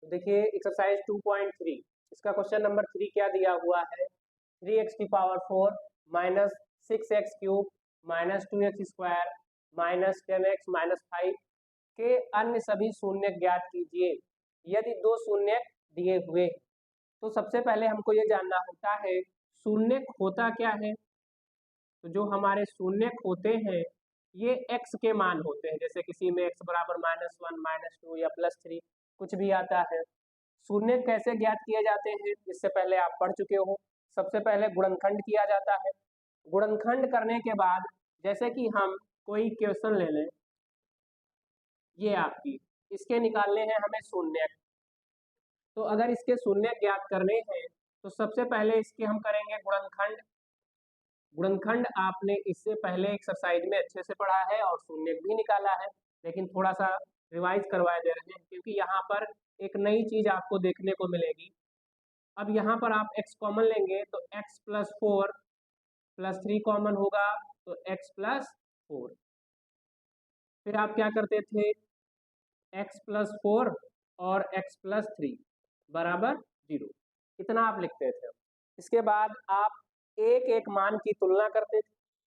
तो देखिए एक्सरसाइज 2.3 इसका क्वेश्चन नंबर 3 क्या दिया हुआ है, 3x⁴ minus 6x³ minus 2x² minus 10x minus 5 के अन्य सभी शून्य ज्ञात कीजिए यदि दो शून्य दिए हुए। तो सबसे पहले हमको ये जानना होता है शून्य होता क्या है। तो जो हमारे शून्य होते हैं ये x के मान होते हैं, जैसे किसी में x बराबर -1 -2 या +3 कुछ भी आता है। शून्य कैसे ज्ञात किए जाते हैं इससे पहले आप पढ़ चुके हो। सबसे पहले गुणनखंड किया जाता है। गुणनखंड करने के बाद जैसे कि हम कोई क्वेश्चन ले लें, ये आपकी इसके निकालने हैं हमें शून्य। तो अगर इसके शून्य ज्ञात करने हैं तो सबसे पहले इसके हम करेंगे गुणनखंड। गुणनखंड आपने इससे पहले एक्सरसाइज में अच्छे से पढ़ा है और शून्य भी निकाला है, लेकिन थोड़ा सा रिवाइज करवा दे रहे हैं क्योंकि यहाँ पर एक नई चीज आपको देखने को मिलेगी। अब यहाँ पर आप x कॉमन लेंगे तो x + 4 + 3 कॉमन होगा तो x + 4। फिर आप क्या करते थे, x + 4 और x + 3 बराबर 0, इतना आप लिखते थे। इसके बाद आप एक एक मान की तुलना करते थे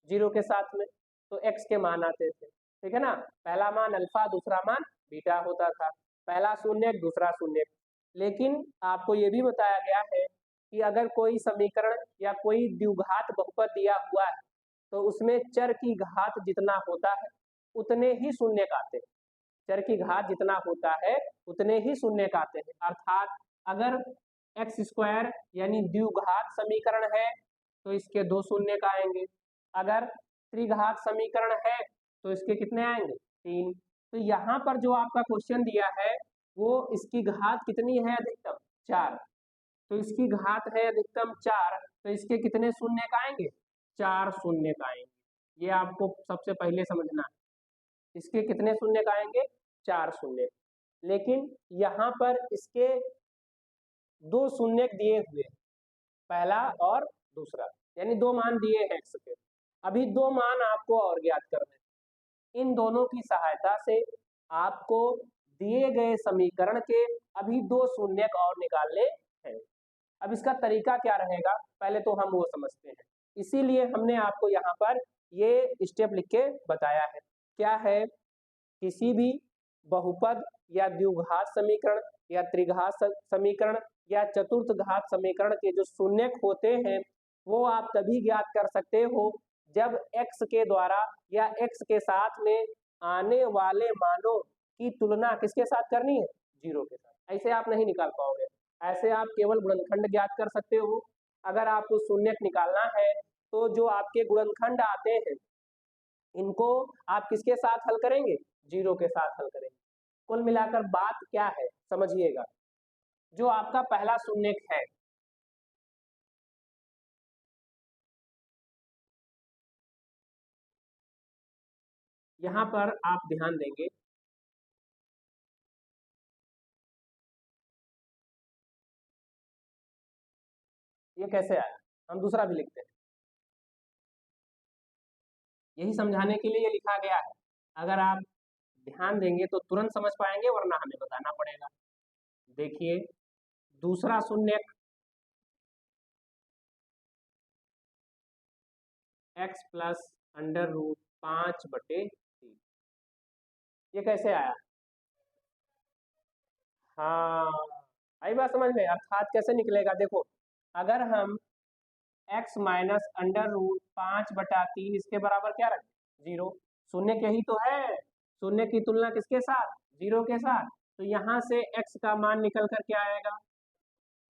0 के साथ में, तो x के मान आते थे, ठीक है ना। पहला मान अल्फा, दूसरा मान बीटा होता था, पहला शून्य दूसरा शून्य। लेकिन आपको ये भी बताया गया है कि अगर कोई समीकरण या कोई द्विघात बहुपद दिया हुआ है तो उसमें चर की घात जितना होता है उतने ही शून्य आते हैं। चर की घात जितना होता है उतने ही शून्य आते हैं। अर्थात अगर x² यानी द्विघात समीकरण है तो इसके 2 शून्य आएंगे। अगर त्रिघात समीकरण है तो इसके कितने आएंगे, 3। तो यहाँ पर जो आपका क्वेश्चन दिया है वो इसकी घात कितनी है, अधिकतम 4। तो इसकी घात है अधिकतम 4, तो इसके कितने शून्य आएंगे, 4 शून्य आएंगे। ये आपको सबसे पहले समझना है, इसके कितने शून्य आएंगे, 4 शून्य। लेकिन यहाँ पर इसके 2 शून्य दिए हुए, पहला और दूसरा, यानी 2 मान दिए हैं x के। अभी 2 मान आपको और ज्ञात करने हैं। इन दोनों की सहायता से आपको दिए गए समीकरण के अभी 2 शून्य और निकालने हैं। अब इसका तरीका क्या रहेगा पहले तो हम वो समझते हैं, इसीलिए हमने आपको यहाँ पर ये स्टेप लिख के बताया है। क्या है, किसी भी बहुपद या द्विघात समीकरण या त्रिघात समीकरण या चतुर्थ घात समीकरण के जो शून्य होते हैं वो आप तभी ज्ञात कर सकते हो जब x के द्वारा या x के साथ में आने वाले मानों की तुलना किसके साथ करनी है, 0 के साथ। ऐसे आप नहीं निकाल पाओगे, ऐसे आप केवल गुणनखंड ज्ञात कर सकते हो। अगर आपको शून्य निकालना है तो जो आपके गुणनखंड आते हैं इनको आप किसके साथ हल करेंगे, 0 के साथ हल करेंगे। कुल मिलाकर बात क्या है समझिएगा, जो आपका पहला शून्य है यहाँ पर आप ध्यान देंगे, ये कैसे आया, हम दूसरा भी लिखते हैं, यही समझाने के लिए ये लिखा गया है। अगर आप ध्यान देंगे तो तुरंत समझ पाएंगे, वरना हमें बताना पड़ेगा। देखिए दूसरा शून्य x + √5/3, ये कैसे आया, हाँ आई बात समझ में। अर्थात कैसे निकलेगा, देखो अगर हम x - √5/3 इसके बराबर क्या रखें, 0। शून्य के ही तो है, शून्य की तुलना किसके साथ, 0 के साथ। तो यहाँ से x का मान निकल कर क्या आएगा,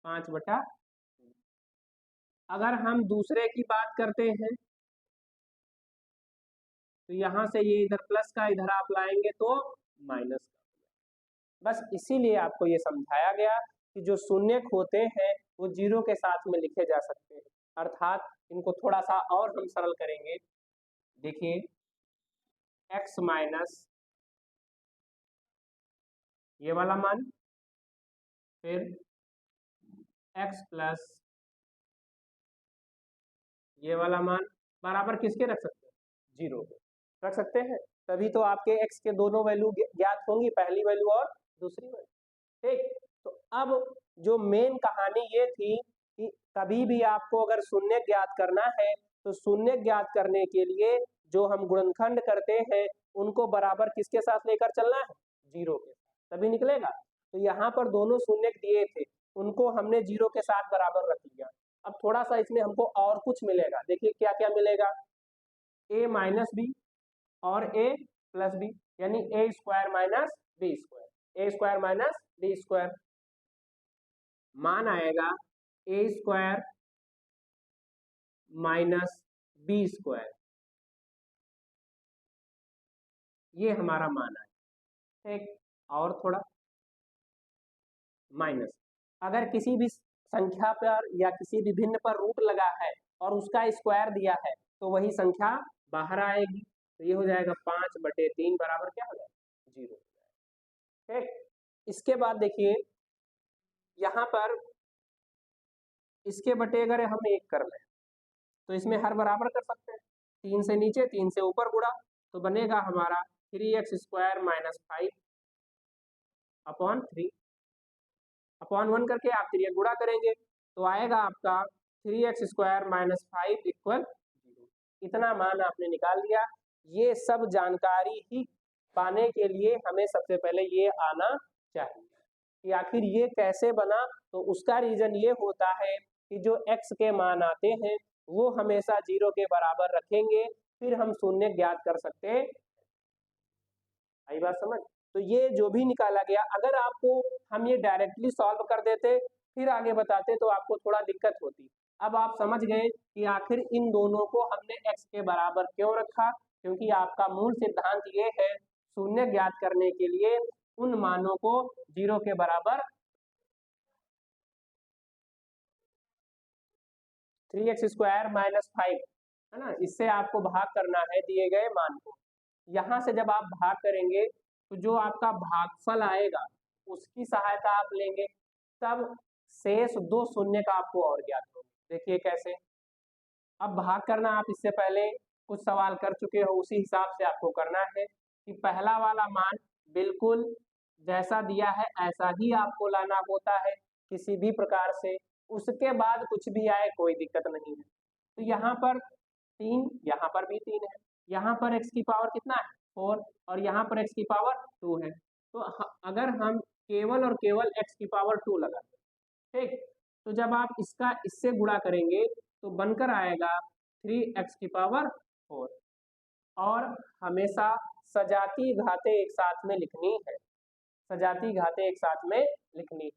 5/3। अगर हम दूसरे की बात करते हैं तो यहाँ से ये इधर प्लस का इधर आप लाएंगे तो माइनस का। बस इसीलिए आपको ये समझाया गया कि जो शून्य होते हैं वो 0 के साथ में लिखे जा सकते हैं। अर्थात इनको थोड़ा सा और हम सरल करेंगे। देखिए x माइनस ये वाला मान, फिर x प्लस ये वाला मान बराबर किसके रख सकते हैं, 0 रख सकते हैं। तभी तो आपके x के दोनों वैल्यू ज्ञात होंगी, पहली वैल्यू और दूसरी वैल्यू, ठीक। तो अब जो मेन कहानी ये थी कि कभी भी आपको अगर शून्य ज्ञात करना है तो शून्य ज्ञात करने के लिए जो हम गुणनखंड करते हैं उनको बराबर किसके साथ लेकर चलना है, जीरो के साथ, तभी निकलेगा। तो यहाँ पर दोनों शून्य दिए थे, उनको हमने जीरो के साथ बराबर रख लिया। अब थोड़ा सा इसमें हमको और कुछ मिलेगा, देखिए क्या क्या मिलेगा, a माइनस बी और a प्लस बी, यानी a square minus b square, a square minus b square, मान आएगा a square minus b square, ये हमारा मान आया। ठीक, और थोड़ा माइनस, अगर किसी भी संख्या पर या किसी भी भिन्न पर रूट लगा है और उसका स्क्वायर दिया है तो वही संख्या बाहर आएगी, तो ये हो जाएगा 5/3 बराबर क्या हो जाएगा, 0। ठीक, इसके बाद देखिए यहाँ पर इसके बटे अगर हम 1 कर लें तो इसमें हर बराबर कर सकते हैं, 3 से नीचे 3 से ऊपर गुणा, तो बनेगा हमारा 3x square minus 5 upon 3 upon 1 करके आप 3 गुणा करेंगे तो आएगा आपका 3x स्क्वायर माइनस 5 इक्वल 0। इतना मान आपने निकाल लिया। ये सब जानकारी ही पाने के लिए हमें सबसे पहले ये आना चाहिए कि आखिर ये कैसे बना। तो उसका रीजन ये होता है कि जो x के मान आते हैं वो हमेशा 0 के बराबर रखेंगे, फिर हम शून्य ज्ञात कर सकते हैं। आई बात समझ? तो ये जो भी निकाला गया, अगर आपको हम ये डायरेक्टली सॉल्व कर देते फिर आगे बताते तो आपको थोड़ा दिक्कत होती। अब आप समझ गए कि आखिर इन दोनों को हमने x के बराबर क्यों रखा, क्योंकि आपका मूल सिद्धांत ये है शून्य ज्ञात करने के लिए उन मानों को 0 के बराबर 3x स्क्वायर माइनस 5 है ना, इससे आपको भाग करना है दिए गए मान को। यहाँ से जब आप भाग करेंगे तो जो आपका भागफल आएगा उसकी सहायता आप लेंगे, तब शेष 2 शून्य का आपको और ज्ञात होगा। देखिए कैसे, अब भाग करना आप इससे पहले कुछ सवाल कर चुके हो, उसी हिसाब से आपको करना है कि पहला वाला मान बिल्कुल जैसा दिया है ऐसा ही आपको लाना होता है किसी भी प्रकार से, उसके बाद कुछ भी आए कोई दिक्कत नहीं है। तो यहाँ पर 3, यहाँ पर भी 3 है, यहाँ पर x की पावर कितना है 4 और यहाँ पर x की पावर 2 है। तो अगर हम केवल और केवल x की पावर 2 लगाते हैं, ठीक, तो जब आप इसका इससे गुणा करेंगे तो बनकर आएगा 3x की पावर 4। और हमेशा सजाती घातें एक साथ में लिखनी है, सजाती घातें एक साथ में लिखनी है।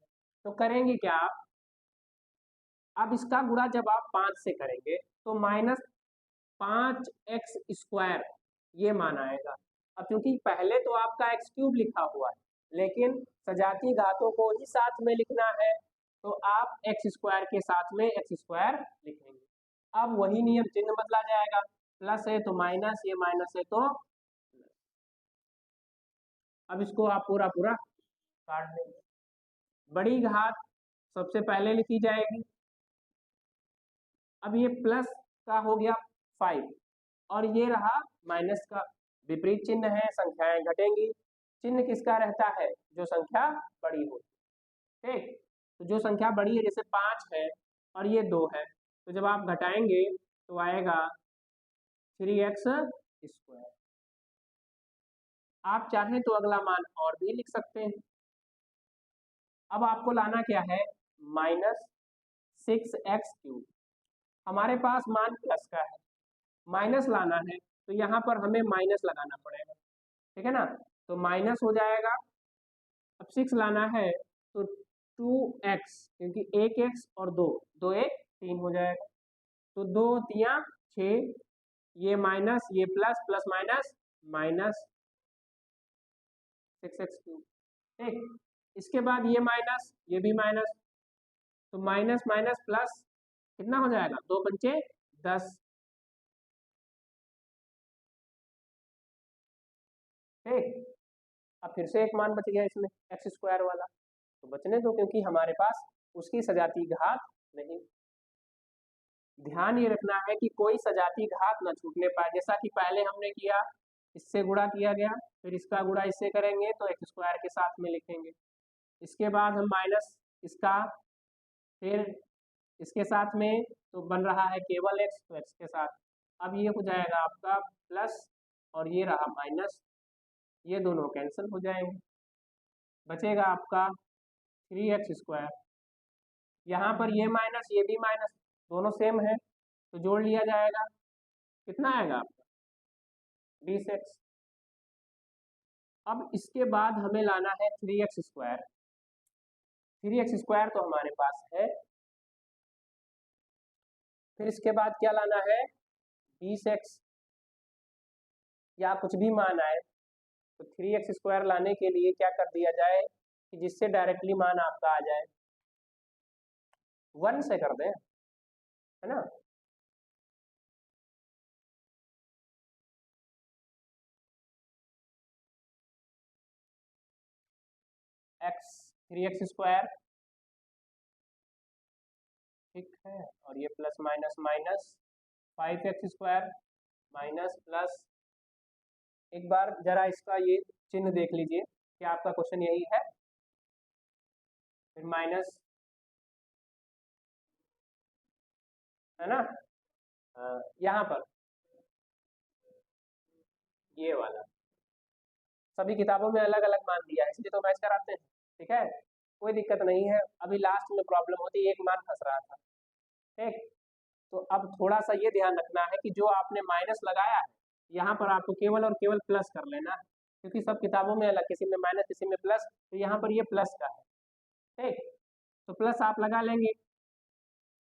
तो करेंगे क्या आप, अब इसका गुणा जब आप 5 से करेंगे तो माइनस 5x स्क्वायर ये मान आएगा। अब क्योंकि पहले तो आपका x क्यूब लिखा हुआ है लेकिन सजाती घातों को ही साथ में लिखना है तो आप x स्क्वायर के साथ में x स्क्वायर लिखेंगे। अब वही नियम, चिन्ह बदला जाएगा, प्लस है तो माइनस, ये माइनस है तो प्लस। अब इसको आप पूरा पूरा काट देंगे, बड़ी घात सबसे पहले लिखी जाएगी। अब ये प्लस का हो गया 5 और ये रहा माइनस का, विपरीत चिन्ह है, संख्याएं घटेंगी। चिन्ह किसका रहता है, जो संख्या बड़ी हो, ठीक। तो जो संख्या बड़ी है जैसे 5 है और ये 2 है, तो जब आप घटाएंगे तो आएगा 3x स्क्वायर। आप चाहें तो अगला मान और भी लिख सकते हैं। अब आपको लाना क्या है, माइनस 6x क्यूब। हमारे पास मान प्लस का है, माइनस लाना है तो यहाँ पर हमें माइनस लगाना पड़ेगा, ठीक है ना। तो माइनस हो जाएगा, अब 6 लाना है तो 2x, क्योंकि 1x और 2, 2 1 3 हो जाएगा, तो 2 3 6, ये माइनस ये plus, plus minus minus 6x cube, ठीक। इसके बाद ये माइनस, ये भी माइनस, तो माइनस माइनस प्लस कितना हो जाएगा, 2 पंचे 10, ठीक। अब फिर से एक मान बच गया इसमें एक्स स्क्वायर वाला, तो बचने दो क्योंकि हमारे पास उसकी सजाती घात नहीं। ध्यान ये रखना है कि कोई सजाती घात ना छूटने पाए, जैसा कि पहले हमने किया, इससे गुणा किया गया, फिर इसका गुणा इससे करेंगे तो एक्स स्क्वायर के साथ में लिखेंगे, इसके बाद हम माइनस इसका, फिर इसके साथ में तो बन रहा है केवल x, तो x के साथ अब ये हो जाएगा आपका प्लस और ये रहा माइनस, ये दोनों कैंसिल हो जाएंगे, बचेगा आपका 3x²। यहाँ पर ये माइनस ये भी माइनस, दोनों सेम है तो जोड़ लिया जाएगा, कितना आएगा आपका 20x। अब इसके बाद हमें लाना है 3x²। 3x² तो हमारे पास है, फिर इसके बाद क्या लाना है 20x या कुछ भी मान आए, तो 3x² लाने के लिए क्या कर दिया जाए कि जिससे डायरेक्टली मान आपका आ जाए, 1 से कर दें, है ना। x 3x², ठीक है, और ये plus minus minus 5x² minus plus, एक बार जरा इसका ये चिन्ह देख लीजिए कि आपका क्वेश्चन यही है, फिर माइनस, है ना, यहाँ पर ये वाला सभी किताबों में अलग अलग मान दिया है, इसलिए तो मैच कराते हैं, ठीक है, कोई दिक्कत नहीं है। अभी लास्ट में प्रॉब्लम होती है, एक मान फंस रहा था, ठीक। तो अब थोड़ा सा ये ध्यान रखना है कि जो आपने माइनस लगाया है यहाँ पर आपको केवल और केवल प्लस कर लेना है, क्योंकि सब किताबों में अलग, किसी में माइनस किसी में प्लस, तो यहाँ पर ये प्लस का है, ठीक, तो प्लस आप लगा लेंगे,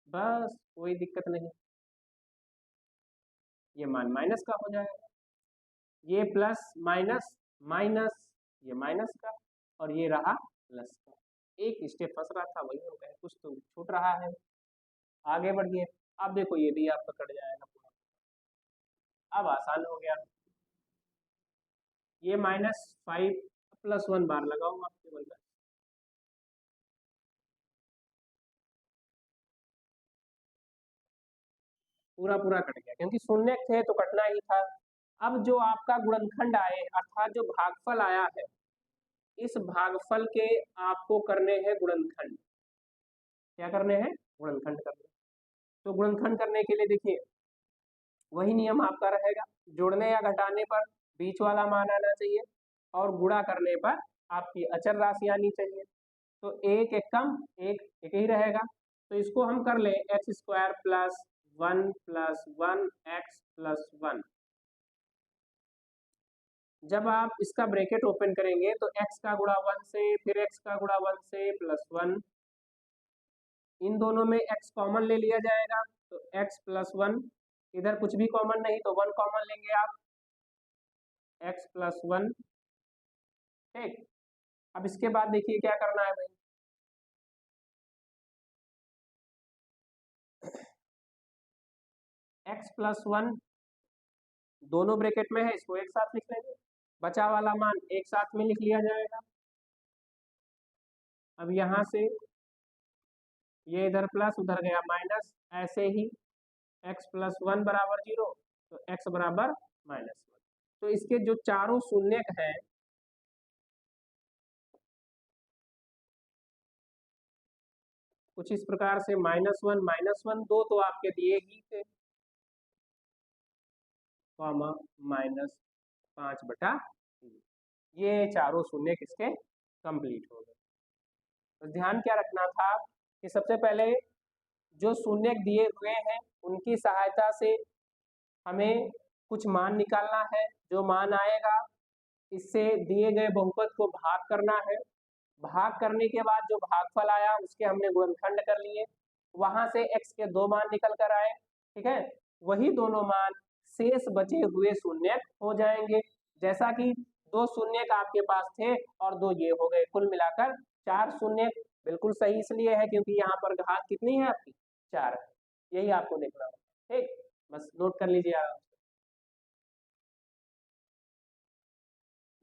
बस कोई दिक्कत नहीं, ये मान माइनस का हो जाएगा, ये प्लस माइनस माइनस, ये माइनस का, और ये रहा प्लस का, एक स्टेप फंस रहा था वही हो गया, कुछ तो छूट रहा है, आगे बढ़िए। अब देखो ये भी आपका कट जाएगा पूरा, अब आसान हो गया, ये -5 +1 बार लगाऊंगा केवल मैं, पूरा पूरा कट गया, क्योंकि शून्य थे तो कटना ही था। अब जो आपका गुणनखंड आए अर्थात जो भागफल आया है, इस भागफल के आपको करने हैं गुणनखंड, क्या करने हैं गुणनखंड करने, तो गुणनखंड करने के लिए देखिए वही नियम आपका रहेगा, जोड़ने या घटाने पर बीच वाला मान आना चाहिए और गुणा करने पर आपकी अचर राशि आनी चाहिए, तो एक एक कम एक एक ही रहेगा, तो इसको हम कर ले x² + 1 + 1 x + 1। जब आप इसका ब्रैकेट ओपन करेंगे तो x का गुणा 1 से, फिर x का गुणा 1 से +1, इन दोनों में x कॉमन ले लिया जाएगा, तो x + 1, इधर कुछ भी कॉमन नहीं तो 1 कॉमन लेंगे आप, x + 1, ठीक। अब इसके बाद देखिए क्या करना है भाई, x + 1 दोनों ब्रैकेट में है, इसको एक साथ लिख लेंगे, बचा वाला मान एक साथ में लिख लिया जाएगा। अब यहाँ से ये इधर प्लस उधर गया माइनस, ऐसे ही x + 1 = 0, तो x = -1, तो इसके जो चारों शून्यक हैं कुछ इस प्रकार से -1 -1, दो तो आपके दिए ही थे, कॉमा -5/3, ये चारों शून्य किसके कंप्लीट हो गए। तो ध्यान क्या रखना था कि सबसे पहले जो शून्य दिए हुए हैं उनकी सहायता से हमें कुछ मान निकालना है, जो मान आएगा इससे दिए गए बहुपद को भाग करना है, भाग करने के बाद जो भागफल आया उसके हमने गुणनखंड कर लिए, वहां से x के 2 मान निकल कर आए, ठीक है, वही दोनों मान शेष बचे हुए शून्य हो जाएंगे, जैसा कि 2 शून्य आपके पास थे और 2 ये हो गए, कुल मिलाकर 4 शून्य, बिल्कुल सही इसलिए है क्योंकि यहाँ पर घात कितनी है आपकी 4 है, यही आपको देखना होगा, ठीक, बस नोट कर लीजिए आप।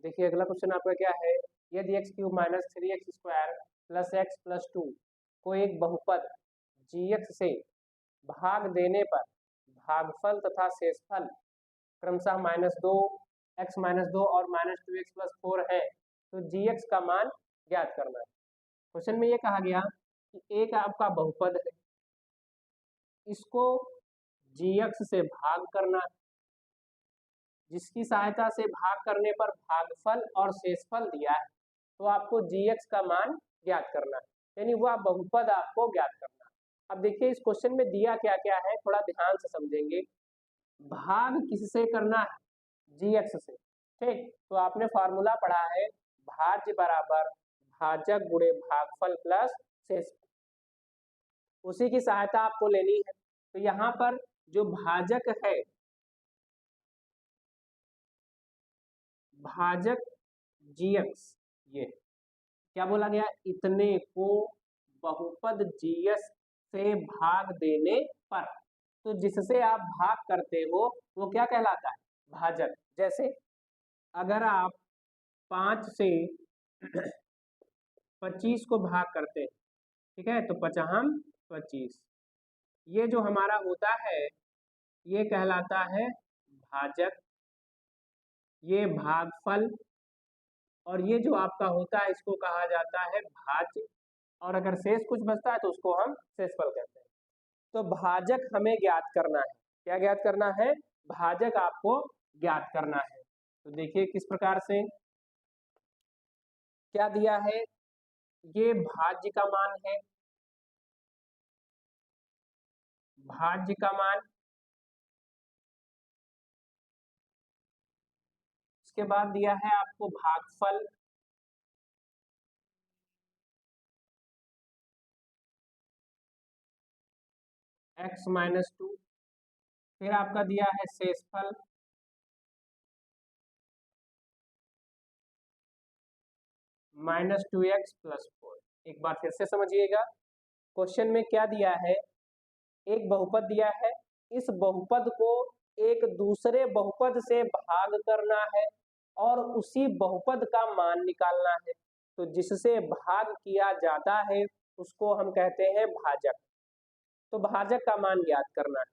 देखिए अगला क्वेश्चन आपका क्या है, यदि x³ - 3x² + x + 2 को एक बहुपद gx से भाग देने पर भागफल तथा शेषफल क्रमशः -2 x - 2 और -2x + 4 है, तो gx का मान ज्ञात करना है। क्वेश्चन में ये कहा गया कि एक आपका बहुपद है, इसको gx से भाग करना है, जिसकी सहायता से भाग करने पर भागफल और शेषफल दिया है, तो आपको gx का मान ज्ञात करना है, यानी वह बहुपद आपको ज्ञात करना है। अब देखिए इस क्वेश्चन में दिया क्या क्या है, थोड़ा ध्यान से समझेंगे। भाग किससे करना है? gx से, ठीक। तो आपने फॉर्मूला पढ़ा है भाज्य बराबर भाजक गुणे भागफल प्लस शेषफल, उसी की सहायता आपको लेनी है। तो यहाँ पर जो भाजक है, भाजक gx, ये क्या बोला गया, इतने को बहुपद gx से भाग देने पर, तो जिससे आप भाग करते हो वो क्या कहलाता है? भाजक। जैसे अगर आप 5 से 25 को भाग करते हैं, ठीक है, तो 5 25, ये जो हमारा होता है ये कहलाता है भाजक, ये भागफल, और ये जो आपका होता है इसको कहा जाता है भाज्य, और अगर शेष कुछ बचता है तो उसको हम शेषफल कहते हैं। तो भाजक हमें ज्ञात करना है। क्या ज्ञात करना है? भाजक आपको ज्ञात करना है। तो देखिए किस प्रकार से क्या दिया है, ये भाज्य का मान है, भाज्य का मान, इसके बाद दिया है आपको भागफल, x-2, फिर आपका दिया है शेषफल, -2x + 4। एक बार फिर से समझिएगा, क्वेश्चन में क्या दिया है, एक बहुपद दिया है, इस बहुपद को एक दूसरे बहुपद से भाग करना है और उसी बहुपद का मान निकालना है। तो जिससे भाग किया जाता है उसको हम कहते हैं भाजक। तो भाजक का मान ज्ञात करना है।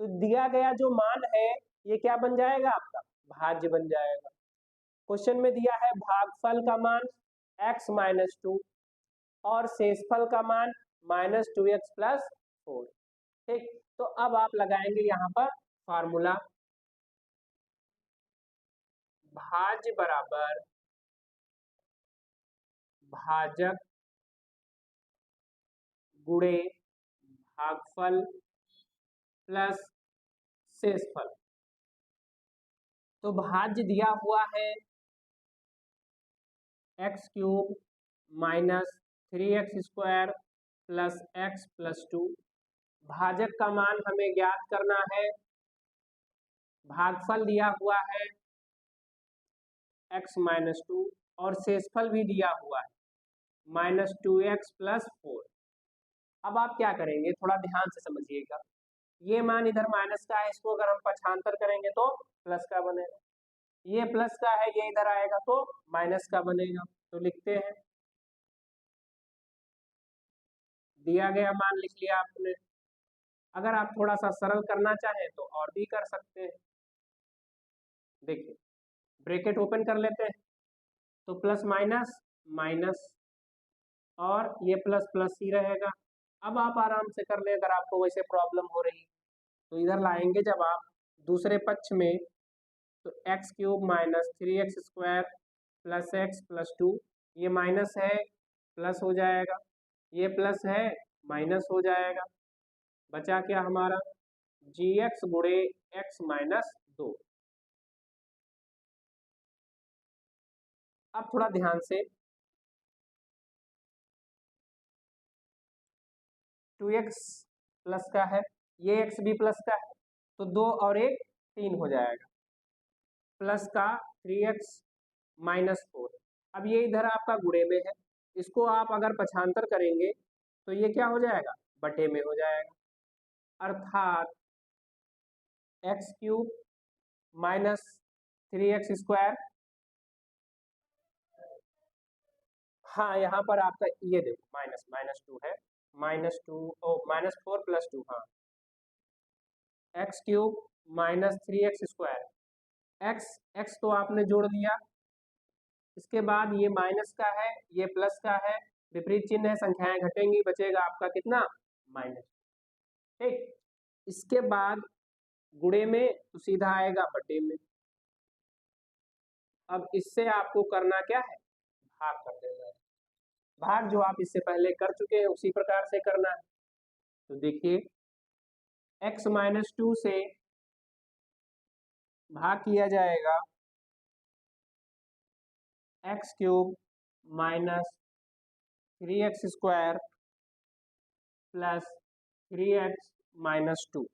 तो दिया गया जो मान है ये क्या बन जाएगा आपका? भाज्य बन जाएगा। क्वेश्चन में दिया है भागफल का मान x-2 और शेषफल का मान -2x + 4, ठीक। तो अब आप लगाएंगे यहाँ पर फार्मूला, भाज्य बराबर भाजक गुणे भागफल प्लस शेषफल। तो भाज्य दिया हुआ है x³ - 3x² + x + 2। भाजक का मान हमें ज्ञात करना है, भागफल दिया हुआ है x-2 और शेषफल भी दिया हुआ है -2x + 4। अब आप क्या करेंगे, थोड़ा ध्यान से समझिएगा। ये मान इधर माइनस का है, इसको अगर हम पक्षांतर करेंगे तो प्लस का बनेगा, ये प्लस का है, ये इधर आएगा तो माइनस का बनेगा। तो लिखते हैं, दिया गया मान लिख लिया आपने। अगर आप थोड़ा सा सरल करना चाहें तो और भी कर सकते हैं। देखिए ब्रैकेट ओपन कर लेते हैं, तो प्लस माइनस माइनस, और ये प्लस प्लस ही रहेगा। अब आप आराम से कर ले, अगर आपको वैसे प्रॉब्लम हो रही तो इधर लाएंगे जब आप दूसरे पक्ष में, तो x³ - 3x² + x + 2, ये माइनस है प्लस हो जाएगा, ये प्लस है माइनस हो जाएगा। बचा क्या हमारा? gx गुणे x-2। अब थोड़ा ध्यान से, 2x प्लस का है, ये x भी प्लस का है, तो 2 और 1 3 हो जाएगा, प्लस का 3x - 4। अब ये इधर आपका गुणे में है, इसको आप अगर पक्षांतर करेंगे तो ये क्या हो जाएगा? बटे में हो जाएगा, अर्थात x³ - 3x²। हाँ यहाँ पर आपका ये देखो -2 है, -4 + 2, हाँ, x³ - 3x², x तो आपने जोड़ दिया, इसके बाद ये माइनस का है, ये प्लस का है, विपरीत चिन्ह है, संख्याएं घटेंगी, बचेगा आपका कितना माइनस। ठीक, इसके बाद गुणे में तो सीधा आएगा बटे में। अब इससे आपको करना क्या है, भाग कर देना है। भाग जो आप इससे पहले कर चुके हैं उसी प्रकार से करना है। तो देखिए x माइनस 2 से भाग किया जाएगा x cube minus 3x square plus 3x minus 2,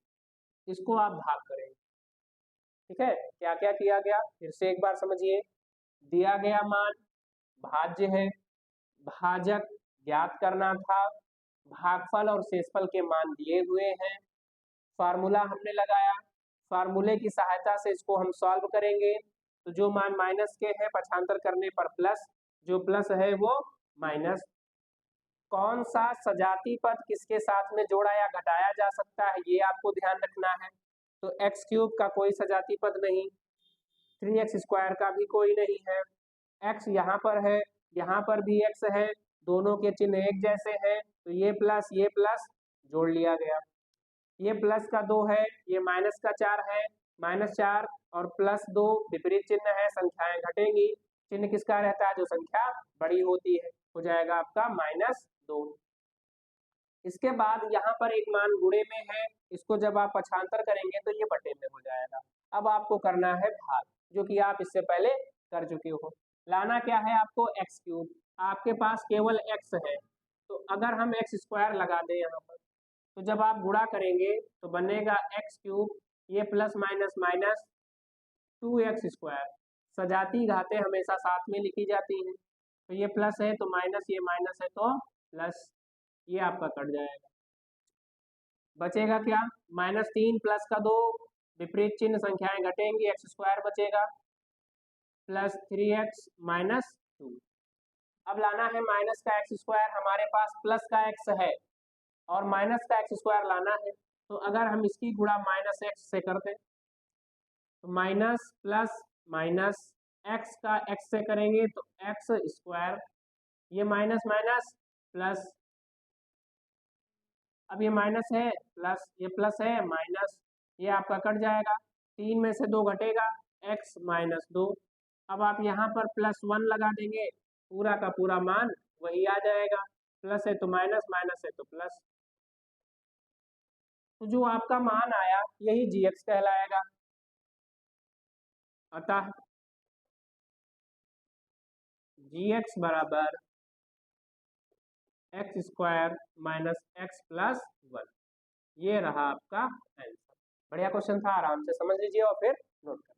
इसको आप भाग करेंगे। ठीक है, क्या क्या किया गया फिर से एक बार समझिए। दिया गया मान भाज्य है, भाजक ज्ञात करना था, भागफल और शेषफल के मान दिए हुए हैं, फार्मूला हमने लगाया, फार्मूले की सहायता से इसको हम सॉल्व करेंगे। तो जो मान माइनस के हैं पक्षांतर करने पर प्लस, जो प्लस है वो माइनस। कौन सा सजाती पद किसके साथ में जोड़ा या घटाया जा सकता है ये आपको ध्यान रखना है। तो एक्स क्यूब का कोई सजाती पद नहीं, 3x स्क्वायर का भी कोई नहीं है, x यहाँ पर है, यहाँ पर भी x है, दोनों के चिन्ह एक जैसे हैं, तो ये प्लस जोड़ लिया गया। ये प्लस का 2 है, ये माइनस का 4 है, -4 और +2 विपरीत चिन्ह है, संख्याएं घटेंगी। चिन्ह किसका रहता है, जो संख्या बड़ी होती है, हो जाएगा आपका -2। इसके बाद यहाँ पर एक मान गुणे में है, इसको जब आप पक्षांतर करेंगे तो ये बटे में हो जाएगा। अब आपको करना है भाग, जो कि आप इससे पहले कर चुके हो। लाना क्या है आपको, x क्यूब, आपके पास केवल x है, तो अगर हम x स्क्वायर लगा दें यहाँ पर, तो जब आप गुणा करेंगे तो बनेगा x क्यूब, ये plus minus minus 2x square. सजाती घातें हमेशा साथ में लिखी जाती हैं, तो ये प्लस है तो माइनस, ये माइनस है तो प्लस, ये आपका कट जाएगा। बचेगा क्या, -3 प्लस का 2, विपरीत चिन्ह संख्याएं घटेंगी, x स्क्वायर बचेगा प्लस 3x माइनस 2। अब लाना है माइनस का x स्क्वायर, हमारे पास प्लस का x है और माइनस का x स्क्वायर लाना है, तो अगर हम इसकी गुणा -x से कर दें तो माइनस प्लस माइनस x का x से करेंगे तो x स्क्वायर, ये माइनस माइनस प्लस, अब ये माइनस है प्लस, ये प्लस है माइनस, ये आपका कट जाएगा, 3 में से 2 घटेगा, x माइनस 2। अब आप यहाँ पर +1 लगा देंगे, पूरा का पूरा मान वही आ जाएगा, प्लस है तो माइनस, माइनस है तो प्लस, तो जो आपका मान आया यही gx कहलाएगा। अतः gx बराबर x square minus x plus 1, ये रहा आपका आंसर। बढ़िया क्वेश्चन था, आराम से समझ लीजिए और फिर नोट कर